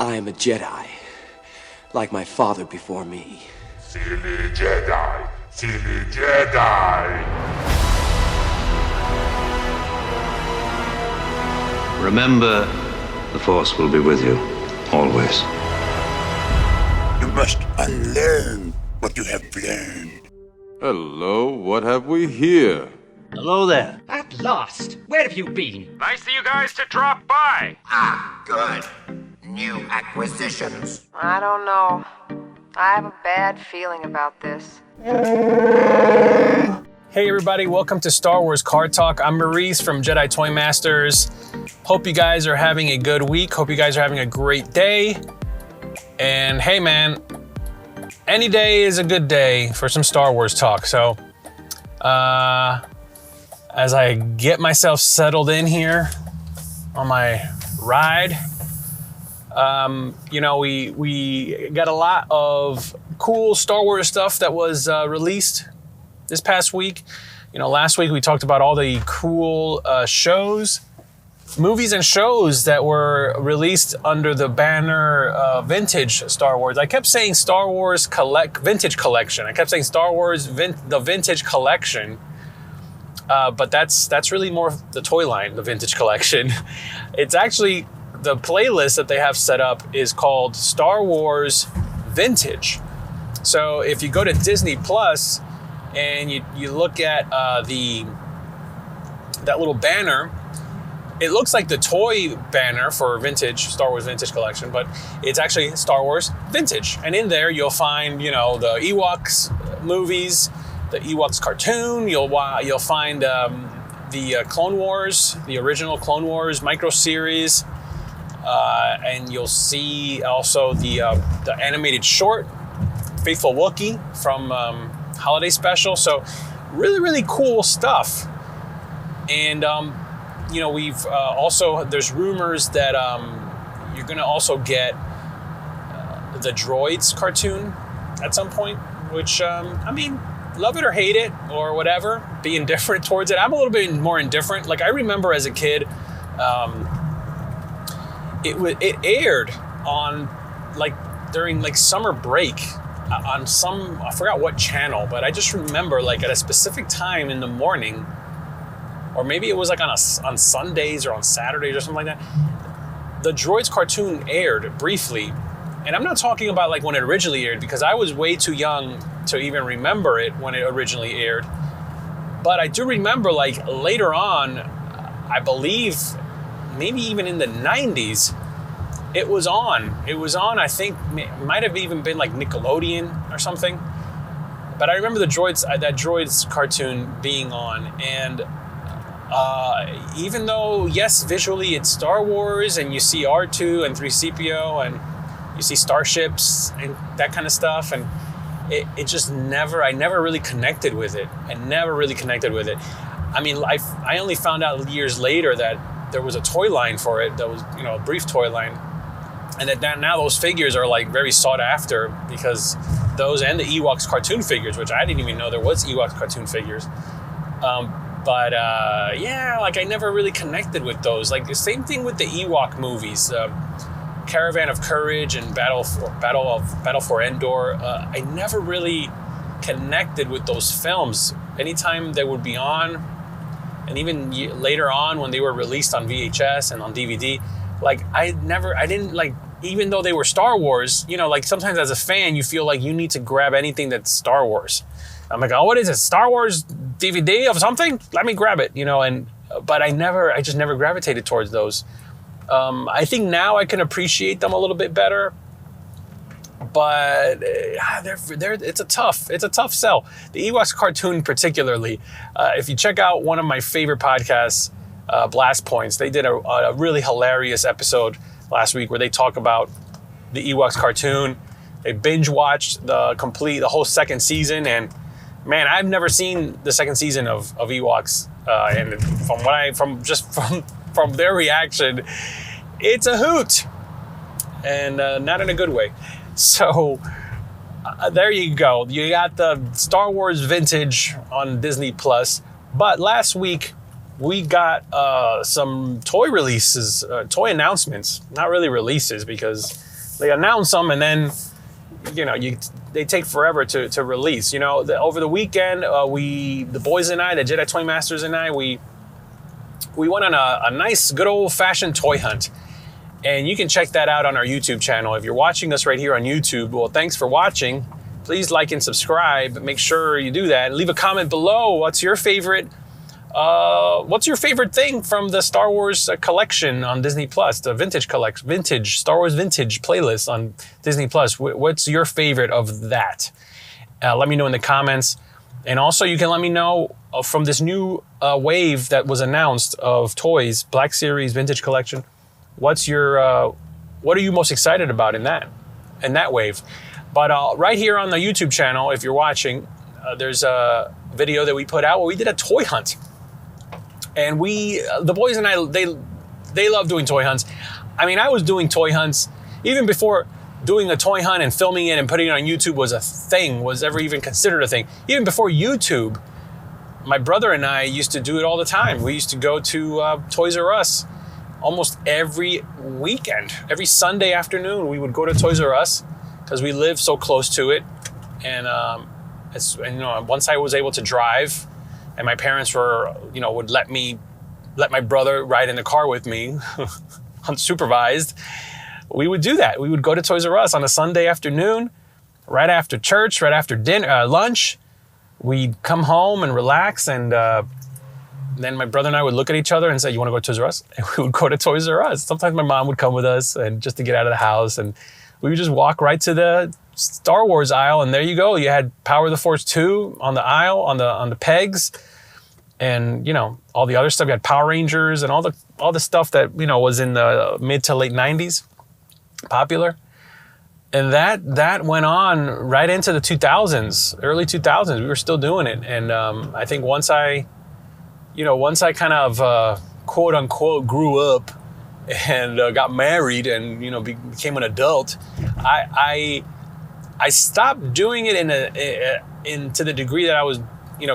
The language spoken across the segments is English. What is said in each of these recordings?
I am a Jedi, like my father before me. Silly Jedi! Silly Jedi! Remember, the Force will be with you, always. You must unlearn what you have learned. Hello, what have we here? Hello there. At last! Where have you been? Nice of you guys to drop by. Ah, good. New acquisitions. I don't know. I have a bad feeling about this. Hey everybody, welcome to Star Wars Card Talk. I'm Maurice from Jedi Toy Masters. Hope you guys are having a good week. Hope you guys are having a great day. And hey man, any day is a good day for some Star Wars talk. So, as I get myself settled in here on my ride, we got a lot of cool Star Wars stuff that was released this past week. Last week we talked about all the cool movies and shows that were released under the banner Vintage Star Wars. I kept saying Star Wars Vintage Collection. I kept saying Star Wars the Vintage Collection. But that's really more the toy line, the Vintage Collection. It's actually, the playlist that they have set up is called Star Wars Vintage. So if you go to Disney Plus and you look at that little banner, it looks like the toy banner for Star Wars Vintage Collection, but it's actually Star Wars Vintage. And in there you'll find, the Ewoks movies, the Ewoks cartoon. You'll find the Clone Wars, the original Clone Wars micro series, and you'll see also the animated short, Faithful Wookiee from Holiday Special. So really, really cool stuff. And we've also, there's rumors that you're gonna also get the Droids cartoon at some point, which love it or hate it or whatever, be indifferent towards it. I'm a little bit more indifferent. Like I remember as a kid, it aired on during summer break on some, I forgot what channel, but I just remember at a specific time in the morning, or maybe it was on Sundays or on Saturdays or something like that, the Droids cartoon aired briefly. And I'm not talking about when it originally aired, because I was way too young to even remember it when it originally aired. But I do remember later on, I believe maybe even in the 90s, it was on. It was on, I think, it might have even been Nickelodeon or something. But I remember that Droids cartoon being on. And even though, yes, visually it's Star Wars and you see R2 and 3CPO and you see starships and that kind of stuff, and it just I never really connected with it. I mean, I only found out years later that there was a toy line for it that was, a brief toy line, and that now those figures are very sought after, because those and the Ewoks cartoon figures, which I didn't even know there was Ewoks cartoon figures. I never really connected with those. The same thing with the Ewok movies. Caravan of Courage and Battle for Endor. I never really connected with those films. Anytime they would be on, and even later on when they were released on VHS and on DVD, I didn't even though they were Star Wars, sometimes as a fan you feel you need to grab anything that's Star Wars. I'm oh, what is it? Star Wars DVD of something? Let me grab it, but I just never gravitated towards those. I think now I can appreciate them a little bit better, but it's a tough sell. The Ewoks cartoon particularly, if you check out one of my favorite podcasts, Blast Points, they did a really hilarious episode last week where they talk about the Ewoks cartoon. They binge watched the whole second season, and man, I've never seen the second season of Ewoks, and from their reaction, it's a hoot, and not in a good way. So there you go. You got the Star Wars Vintage on Disney Plus. But last week we got some toy releases, toy announcements. Not really releases, because they announce them and then, they take forever to release. Over the weekend, the boys and I, the Jedi Toy Masters and I, we went on a nice, good old-fashioned toy hunt. And you can check that out on our YouTube channel. If you're watching us right here on YouTube, well, thanks for watching. Please like and subscribe. Make sure you do that. Leave a comment below. What's your favorite thing from the Star Wars collection on Disney Plus, the Star Wars vintage playlist on Disney Plus? What's your favorite of that? Let me know in the comments. And also you can let me know from this new wave that was announced of toys, Black Series Vintage Collection. What are you most excited about in that wave? But right here on the YouTube channel, if you're watching, there's a video that we put out where we did a toy hunt. And the boys and I, they love doing toy hunts. I mean, I was doing toy hunts even before doing a toy hunt and filming it and putting it on YouTube was ever even considered a thing. Even before YouTube, my brother and I used to do it all the time. We used to go to Toys R Us almost every weekend. Every Sunday afternoon, we would go to Toys R Us because we lived so close to it. And once I was able to drive, and my parents would let my brother ride in the car with me, unsupervised, we would do that. We would go to Toys R Us on a Sunday afternoon, right after church, right after dinner, lunch. We'd come home and relax, and then my brother and I would look at each other and say, "You want to go to Toys R Us?" And we would go to Toys R Us. Sometimes my mom would come with us, and just to get out of the house, and we would just walk right to the Star Wars aisle, and there you go. You had Power of the Force 2 on the aisle, on the pegs, and all the other stuff. You had Power Rangers and all the stuff that was in the mid to late 90s, popular. And that went on right into the 2000s, early 2000s. We were still doing it, and I think once I kind of quote unquote grew up and got married and became an adult, I stopped doing it to the degree that I was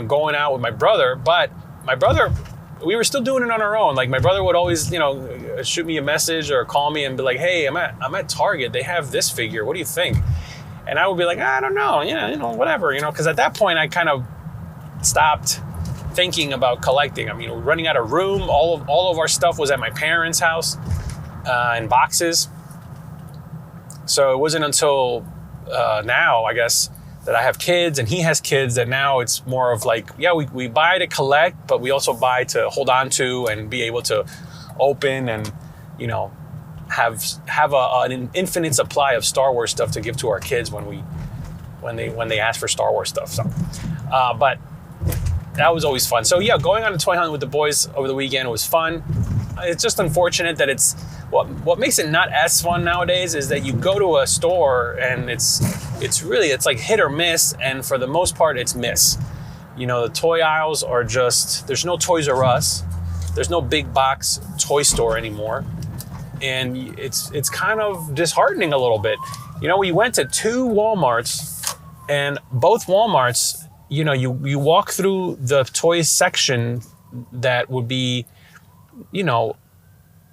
going out with my brother. But my brother, we were still doing it on our own. Like my brother would always shoot me a message or call me and be like, "Hey, I'm at Target. They have this figure. What do you think?" And I would be like, "I don't know. Whatever." Because at that point I kind of stopped thinking about collecting. I mean, we're running out of room. All of our stuff was at my parents' house in boxes. So it wasn't until now, I guess, that I have kids and he has kids that now it's more of like, yeah, we buy to collect, but we also buy to hold on to and be able to open and have an infinite supply of Star Wars stuff to give to our kids when they ask for Star Wars stuff. So, but that was always fun. So yeah, going on a toy hunt with the boys over the weekend was fun. It's just unfortunate that it's what makes it not as fun nowadays is that you go to a store and it's like hit or miss, and for the most part it's miss. The toy aisles are just, there's no Toys R Us, there's no big box toy store anymore, and it's kind of disheartening a little bit. We went to 2 Walmarts, and both Walmarts, you walk through the toys section that would be,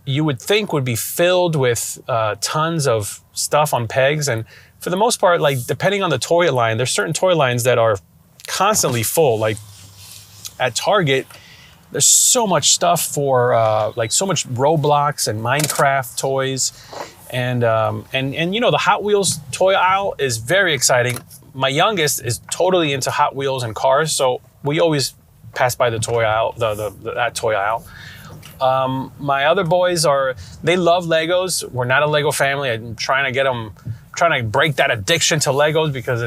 you would think would be filled with tons of stuff on pegs. And for the most part, like depending on the toy line, there's certain toy lines that are constantly full. Like at Target, there's so much stuff for so much Roblox and Minecraft toys. And the Hot Wheels toy aisle is very exciting. My youngest is totally into Hot Wheels and cars, so we always pass by the toy aisle, that toy aisle. My other boys they love Legos. We're not a Lego family. I'm trying to break that addiction to Legos because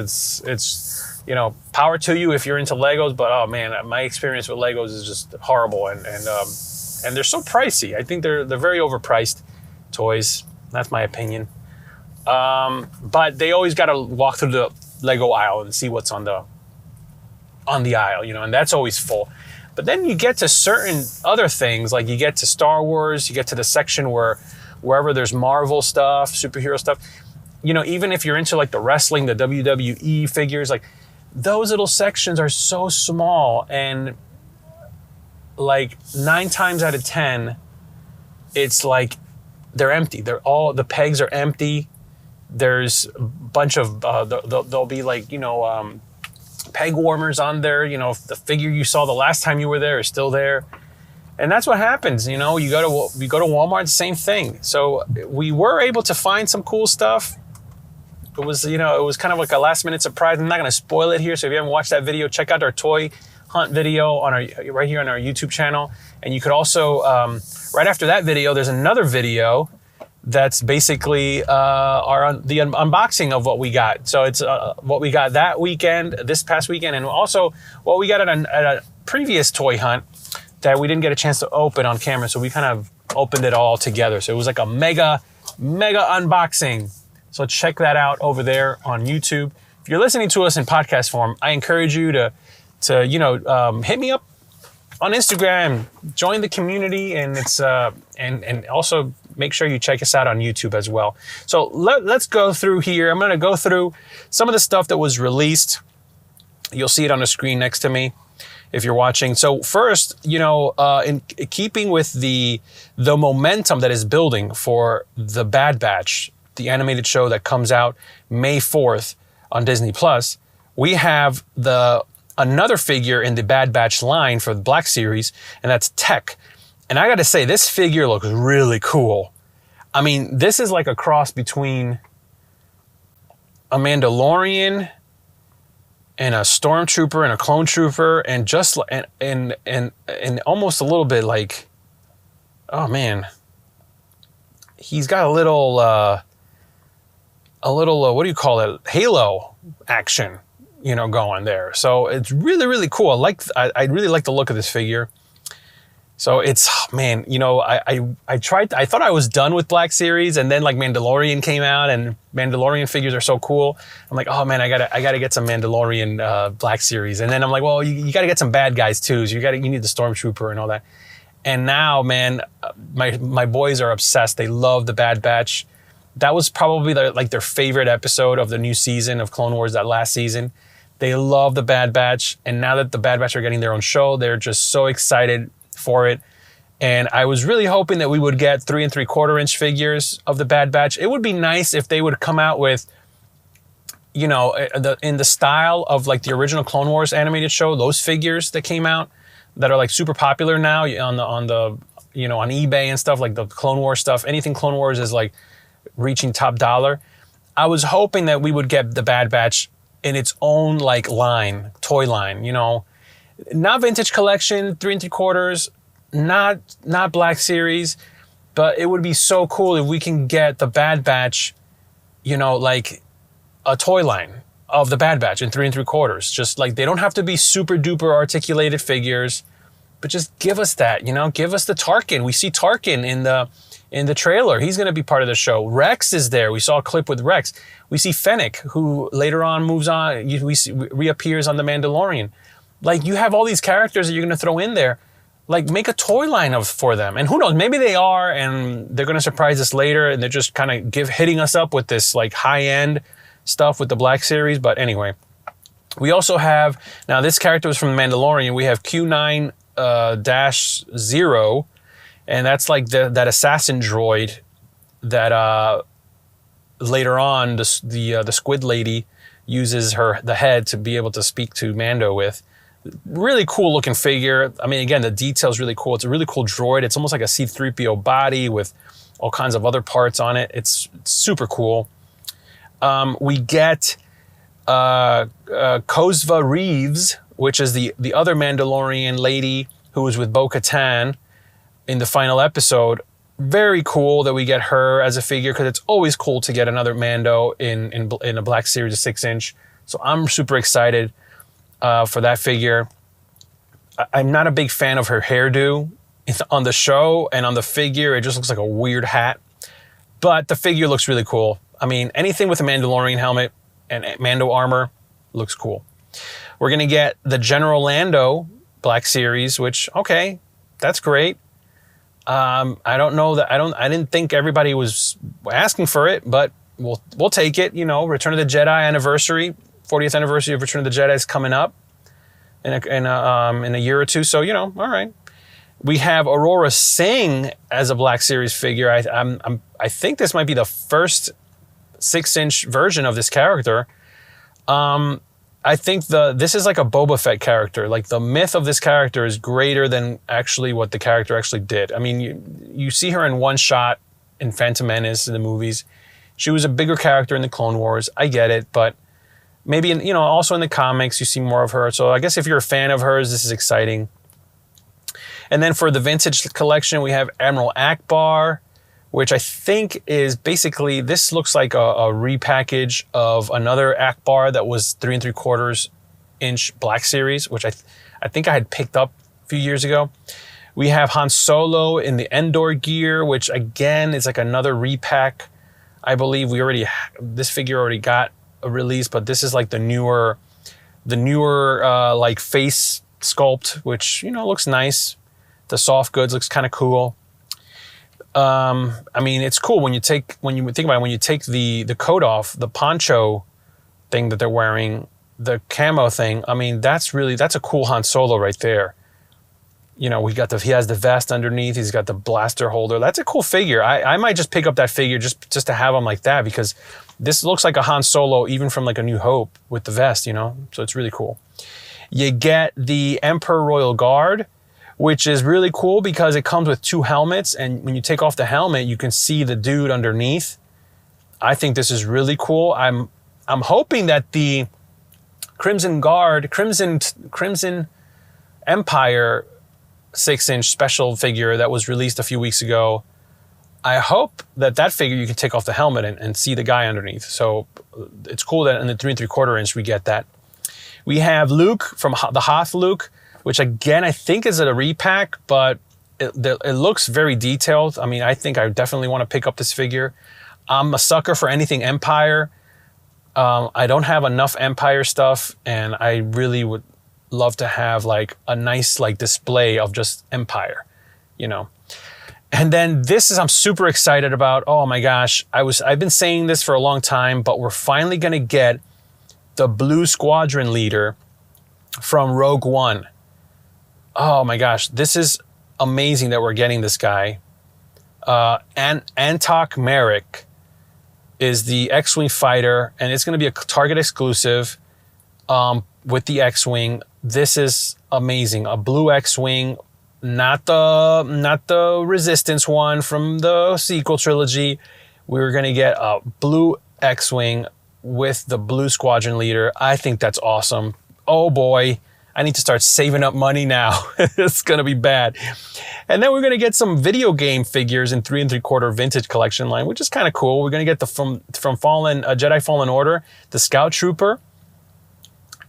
it's power to you if you're into Legos. But oh man, my experience with Legos is just horrible, and they're so pricey. I think they're very overpriced toys. That's my opinion. But they always got to walk through the Lego aisle and see what's on the aisle, and that's always full. But then you get to certain other things, like you get to Star Wars, you get to the section wherever there's Marvel stuff, superhero stuff, even if you're into like the wrestling, the WWE figures, like those little sections are so small, and like 9 times out of 10, it's like they're empty. The pegs are empty. There's a bunch of there'll be like, peg warmers on there. If the figure you saw the last time you were there is still there. And that's what happens. You go to Walmart, same thing. So we were able to find some cool stuff. It was kind of like a last minute surprise. I'm not going to spoil it here. So if you haven't watched that video, check out our toy hunt video right here on our YouTube channel. And you could also, right after that video, there's another video that's basically the unboxing of what we got. So it's what we got this past weekend, and also what we got at a previous toy hunt that we didn't get a chance to open on camera. So we kind of opened it all together. So it was like a mega unboxing. So check that out over there on YouTube. If you're listening to us in podcast form, I encourage you to hit me up on Instagram, join the community, and it's and also make sure you check us out on YouTube as well. So let's go through here. I'm going to go through some of the stuff that was released. You'll see it on the screen next to me if you're watching. So first, in keeping with the momentum that is building for the Bad Batch, the animated show that comes out May 4th on Disney Plus, we have another figure in the Bad Batch line for the Black Series, and that's Tech. And I got to say, this figure looks really cool. I mean, this is like a cross between a Mandalorian and a Stormtrooper and a Clone Trooper, and just and almost a little bit like, oh man, he's got a little what do you call it? Halo action, going there. So it's really, really cool. I really like the look of this figure. So it's, man, I thought I was done with Black Series, and then like Mandalorian came out, and Mandalorian figures are so cool. I'm like, oh man, I gotta get some Mandalorian Black Series. And then I'm like, well, you gotta get some bad guys too. So you need the Stormtrooper and all that. And now, man, my boys are obsessed. They love the Bad Batch. That was probably their favorite episode of the new season of Clone Wars, that last season. They love the Bad Batch. And now that the Bad Batch are getting their own show, they're just so excited for it. And I was really hoping that we would get 3 3/4 inch figures of the Bad Batch. It would be nice if they would come out with, in the style of like the original Clone Wars animated show, those figures that came out that are like super popular now on the on eBay and stuff, like the Clone Wars stuff. Anything Clone Wars is like reaching top dollar. I was hoping that we would get the Bad Batch in its own like line, toy line, not vintage collection, 3 3/4, not Black Series, but it would be so cool if we can get the Bad Batch, like a toy line of the Bad Batch in 3 3/4. Just like, they don't have to be super duper articulated figures, but just give us that, give us the Tarkin. We see Tarkin in the trailer. He's going to be part of the show. Rex is there. We saw a clip with Rex. We see Fennec, who later on moves on. Reappears on The Mandalorian. Like, you have all these characters that you're going to throw in there. Like, make a toy line for them. And who knows, maybe they are, and they're going to surprise us later, and they're just kind of hitting us up with this like high-end stuff with the Black Series. But anyway, we also have, now this character was from The Mandalorian. We have Q9-0, and that's like that assassin droid that later on the Squid Lady uses the head to be able to speak to Mando with. Really cool looking figure. I mean, again, the detail's really cool. It's a really cool droid. It's almost like a C-3PO body with all kinds of other parts on it. It's super cool. We get Kozva Reeves, which is the other Mandalorian lady who was with Bo-Katan in the final episode. Very cool that we get her as a figure, because it's always cool to get another Mando in a Black Series of 6-inch. So I'm super excited for that figure. I'm not a big fan of her hairdo on the show, and on the figure, it just looks like a weird hat. But the figure looks really cool. I mean, anything with a Mandalorian helmet and Mando armor looks cool. We're going to get the General Lando Black Series, which, okay, that's great. I don't know that I didn't think everybody was asking for it, but we'll take it. Return of the Jedi anniversary, 40th anniversary of Return of the Jedi is coming up in a year or two. So, all right. We have Aurora Singh as a Black Series figure. I think this might be the first 6-inch version of this character. I think this is like a Boba Fett character. Like the myth of this character is greater than actually what the character actually did. I mean, you see her in one shot in Phantom Menace in the movies. She was a bigger character in the Clone Wars. I get it, but maybe also in the comics you see more of her. So I guess if you're a fan of hers, this is exciting. And then for the vintage collection, we have Admiral Akbar, which I think is basically, this looks like a repackage of another Akbar that was 3 3/4 inch Black Series, which I think I had picked up a few years ago. We have Han Solo in the Endor gear, which again is like another repack. I believe this figure already got a release, but this is like the newer like face sculpt, which looks nice. The soft goods looks kind of cool. I mean, it's cool when you think about it, when you take the coat off, the poncho thing that they're wearing, the camo thing. I mean, that's a cool Han Solo right there. He has the vest underneath. He's got the blaster holder. That's a cool figure. I might just pick up that figure just to have him like that, because this looks like a Han Solo even from like A New Hope with the vest, so it's really cool. You get the Emperor Royal Guard, which is really cool because it comes with 2 helmets, and when you take off the helmet, you can see the dude underneath. I think this is really cool. I'm hoping that the Crimson Empire 6-inch special figure that was released a few weeks ago, I hope that figure you can take off the helmet and see the guy underneath. So it's cool that in the 3 3/4 inch we get that. We have Luke from the Hoth Luke, which again, I think is a repack, but it looks very detailed. I mean, I think I definitely want to pick up this figure. I'm a sucker for anything Empire. I don't have enough Empire stuff, and I really would love to have like a nice like display of just Empire, And then I'm super excited about. Oh my gosh, I've been saying this for a long time, but we're finally gonna get the Blue Squadron leader from Rogue One. Oh my gosh, this is amazing that we're getting this guy. Antok Merrick is the X-Wing fighter, and it's going to be a Target exclusive with the X-Wing. This is amazing. A blue X-Wing, not the Resistance one from the sequel trilogy. We're going to get a blue X-Wing with the Blue Squadron leader. I think that's awesome. Oh boy. I need to start saving up money now. It's going to be bad. And then we're going to get some video game figures in 3 3/4 vintage collection line, which is kind of cool. We're going to get from Jedi Fallen Order, the Scout Trooper.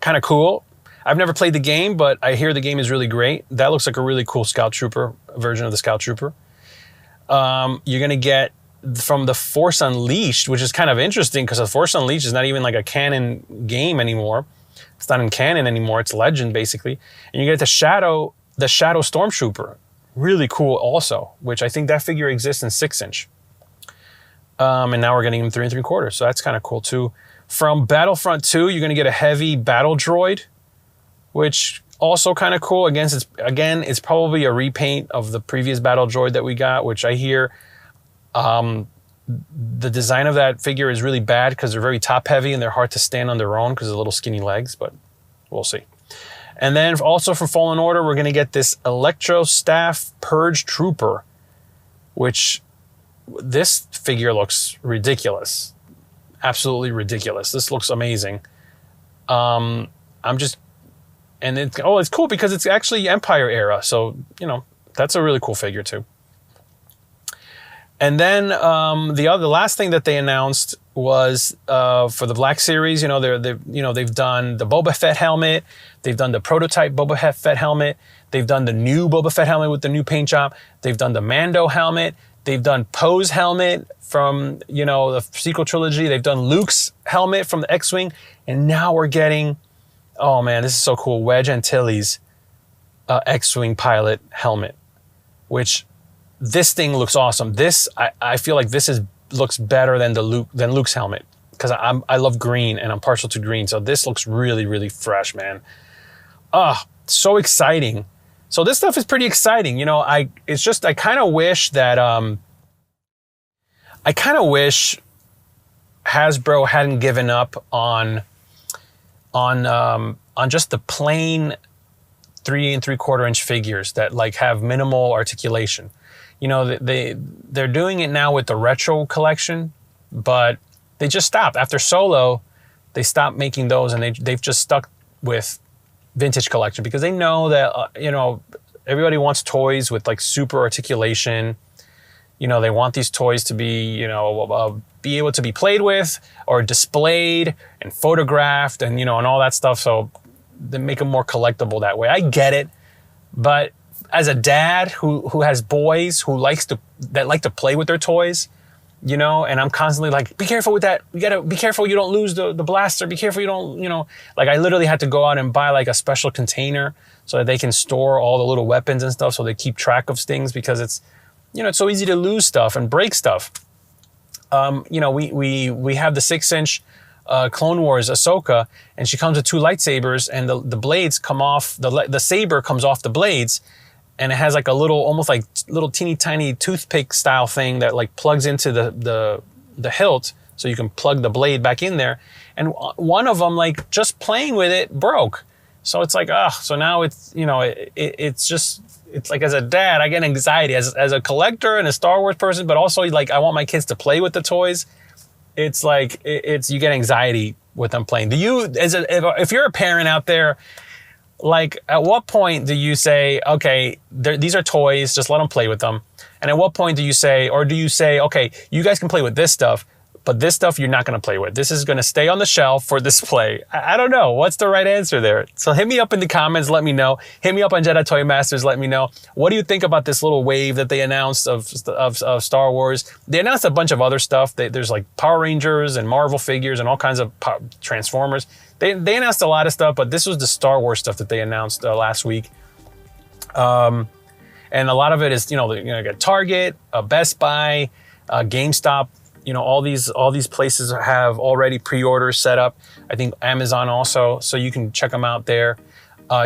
Kind of cool. I've never played the game, but I hear the game is really great. That looks like a really cool Scout Trooper version of the Scout Trooper. You're going to get from the Force Unleashed, which is kind of interesting because the Force Unleashed is not even like a canon game anymore. It's not in canon anymore. It's legend, basically. And you get the Shadow Stormtrooper. Really cool also, which I think that figure exists in 6-inch. And now we're getting him 3 3/4. So that's kind of cool too. From Battlefront 2, you're going to get a heavy battle droid, which also kind of cool. Again, it's probably a repaint of the previous battle droid that we got, which I hear the design of that figure is really bad because they're very top heavy and they're hard to stand on their own because of the little skinny legs, but we'll see. And then also from Fallen Order, we're going to get this Electro Staff Purge Trooper, which this figure looks ridiculous. Absolutely ridiculous. This looks amazing. It's cool because it's actually Empire era. So, that's a really cool figure too. And then the last thing that they announced was for the Black Series. They've done the Boba Fett helmet, they've done the prototype Boba Fett helmet, they've done the new Boba Fett helmet with the new paint job, they've done the Mando helmet, they've done Poe's helmet from the sequel trilogy, they've done Luke's helmet from the X-Wing, and now we're getting, oh man, this is so cool, Wedge Antilles X-Wing pilot helmet, which. This thing looks awesome. I feel like this looks better than Luke's helmet because I love green and I'm partial to green. So this looks really, really fresh, man. So exciting. So this stuff is pretty exciting. I kind of wish Hasbro hadn't given up on just the plain 3 3/4 inch figures that like have minimal articulation. You know, they're doing it now with the retro collection, but they just stopped after Solo. They stopped making those, and they've just stuck with vintage collection because they know that you know, everybody wants toys with like super articulation. You know, they want these toys to be, you know, be able to be played with or displayed and photographed and, you know, and all that stuff. So they make them more collectible that way. I get it. But as a dad who has boys that like to play with their toys, you know, and I'm constantly like, be careful with that. You gotta be careful you don't lose the blaster. Be careful you don't, you know, like I literally had to go out and buy like a special container so that they can store all the little weapons and stuff so they keep track of things because it's, you know, it's so easy to lose stuff and break stuff. You know, we have the 6-inch Clone Wars Ahsoka, and she comes with 2 lightsabers, and the blades come off, the saber comes off the blades, and it has like a little, almost like little teeny tiny toothpick style thing that like plugs into the hilt, so you can plug the blade back in there. And one of them, like just playing with it, broke. So it's like, so now it's, you know, it's just, it's like as a dad, I get anxiety as a collector and a Star Wars person, but also like I want my kids to play with the toys. It's like, you get anxiety with them playing. Do you, if you're a parent out there, like at what point do you say, okay, these are toys, just let them play with them? And at what point do you say, okay, you guys can play with this stuff, but this stuff you're not going to play with. This is going to stay on the shelf for display. I don't know. What's the right answer there? So hit me up in the comments. Let me know. Hit me up on Jedi Toy Masters. Let me know. What do you think about this little wave that they announced of Star Wars? They announced a bunch of other stuff. There's like Power Rangers and Marvel figures and all kinds of Transformers. They announced a lot of stuff, but this was the Star Wars stuff that they announced last week. And a lot of it is, you got Target, Best Buy, GameStop. You know, all these places have already pre-orders set up. I think Amazon also, so you can check them out there.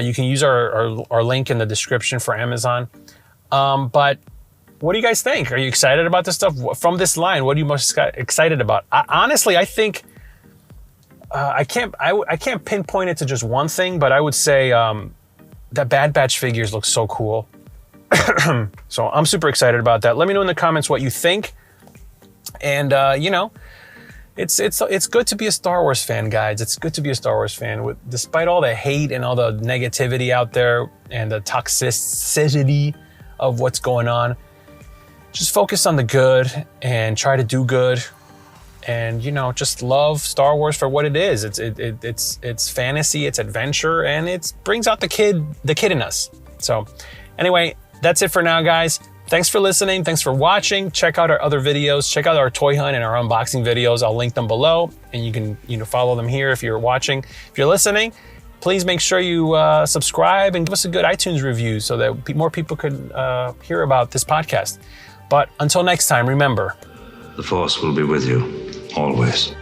You can use our link in the description for Amazon. But what do you guys think? Are you excited about this stuff? From this line, what are you most excited about? Honestly, I think I can't pinpoint it to just one thing, but I would say that Bad Batch figures look so cool. So I'm super excited about that. Let me know in the comments what you think. And you know, it's good to be a Star Wars fan, guys. It's good to be a Star Wars fan. Despite all the hate and all the negativity out there and the toxicity of what's going on, just focus on the good and try to do good. And you know, just love Star Wars for what it is. It's fantasy, it's adventure, and it brings out the kid in us. So anyway, that's it for now, guys. Thanks for listening. Thanks for watching. Check out our other videos. Check out our toy hunt and our unboxing videos. I'll link them below, and you can follow them here if you're watching. If you're listening, please make sure you subscribe and give us a good iTunes review so that more people could hear about this podcast. But until next time, remember, The Force will be with you, always.